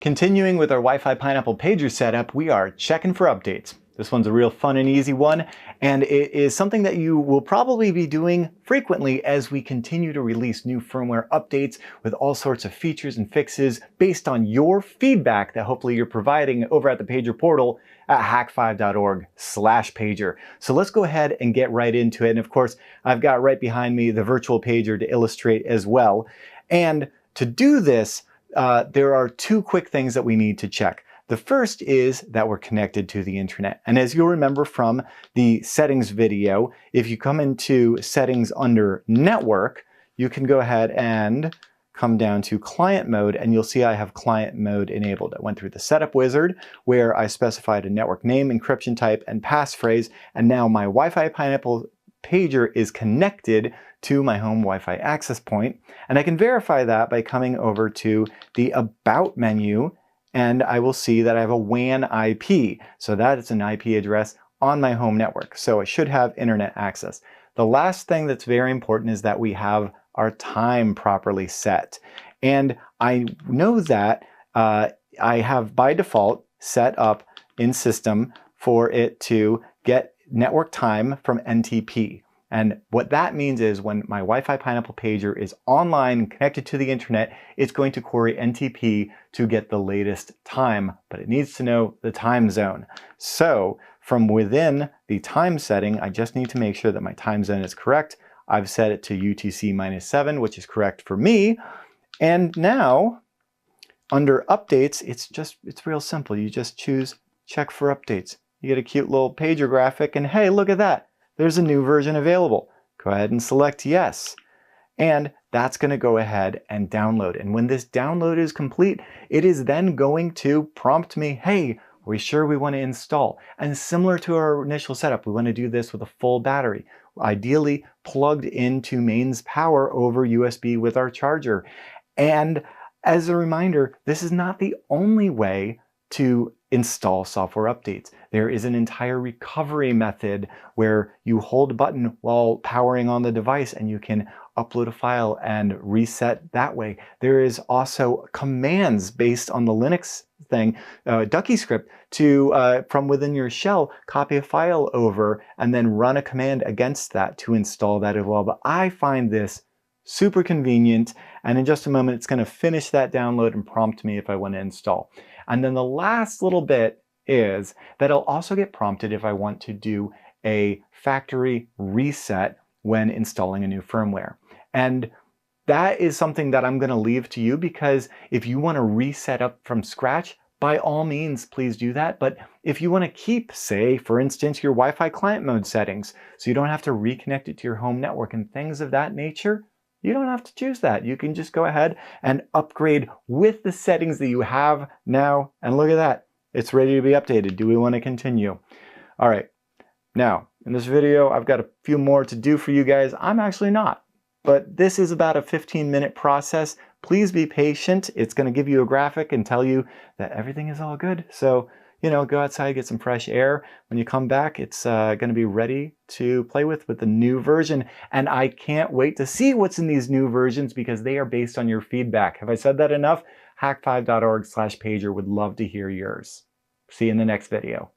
Continuing with our Wi-Fi Pineapple pager setup, we are checking for updates. This one's a real fun and easy one, and it is something that you will probably be doing frequently as we continue to release new firmware updates with all sorts of features and fixes based on your feedback that hopefully you're providing over at the Pager portal at hack5.org/pager. So let's go ahead and get right into it. And of course, I've got right behind me the virtual pager to illustrate as well. And to do this, there are two quick things that we need to check. The first is that we're connected to the internet. And as you'll remember from the settings video, if you come into settings under network, you can go ahead and come down to client mode, and you'll see I have client mode enabled. I went through the setup wizard where I specified a network name, encryption type, and passphrase, and now my Wi-Fi Pineapple pager is connected to my home Wi-Fi access point. And I can verify that by coming over to the About menu, and I will see that I have a WAN IP. So that is an IP address on my home network. So I should have internet access. The last thing that's very important is that we have our time properly set. And I know that I have by default set up in system for it to get network time from NTP. And what that means is when my Wi-Fi Pineapple pager is online and connected to the internet, it's going to query NTP to get the latest time, but it needs to know the time zone. So from within the time setting, I just need to make sure that my time zone is correct. I've set it to UTC-7, which is correct for me. And now under updates, it's real simple. You just choose check for updates. You get a cute little pager graphic and hey, look at that. There's a new version available. Go ahead and select yes. And that's going to go ahead and download. And when this download is complete, it is then going to prompt me, hey, are we sure we want to install? And similar to our initial setup, we want to do this with a full battery, ideally plugged into mains power over USB with our charger. And as a reminder, this is not the only way to install software updates. There is an entire recovery method where you hold a button while powering on the device and you can upload a file and reset that way. There is also commands based on the Linux thing, Ducky script, to from within your shell, copy a file over and then run a command against that to install that as well. But I find this super convenient, and in just a moment it's going to finish that download and prompt me if I want to install. And then the last little bit is that I'll also get prompted if I want to do a factory reset when installing a new firmware. And that is something that I'm going to leave to you, because if you want to reset up from scratch, by all means, please do that. But if you want to keep, say, for instance, your Wi-Fi client mode settings, so you don't have to reconnect it to your home network and things of that nature, you don't have to choose that. You can just go ahead and upgrade with the settings that you have now. And look at that. It's ready to be updated. Do we want to continue? All right. Now, in this video, I've got a few more to do for you guys. I'm actually not. But this is about a 15-minute process. Please be patient. It's going to give you a graphic and tell you that everything is all good. So, go outside, get some fresh air. When you come back, it's going to be ready to play with the new version. And I can't wait to see what's in these new versions because they are based on your feedback. Have I said that enough? hack5.org/pager would love to hear yours. See you in the next video.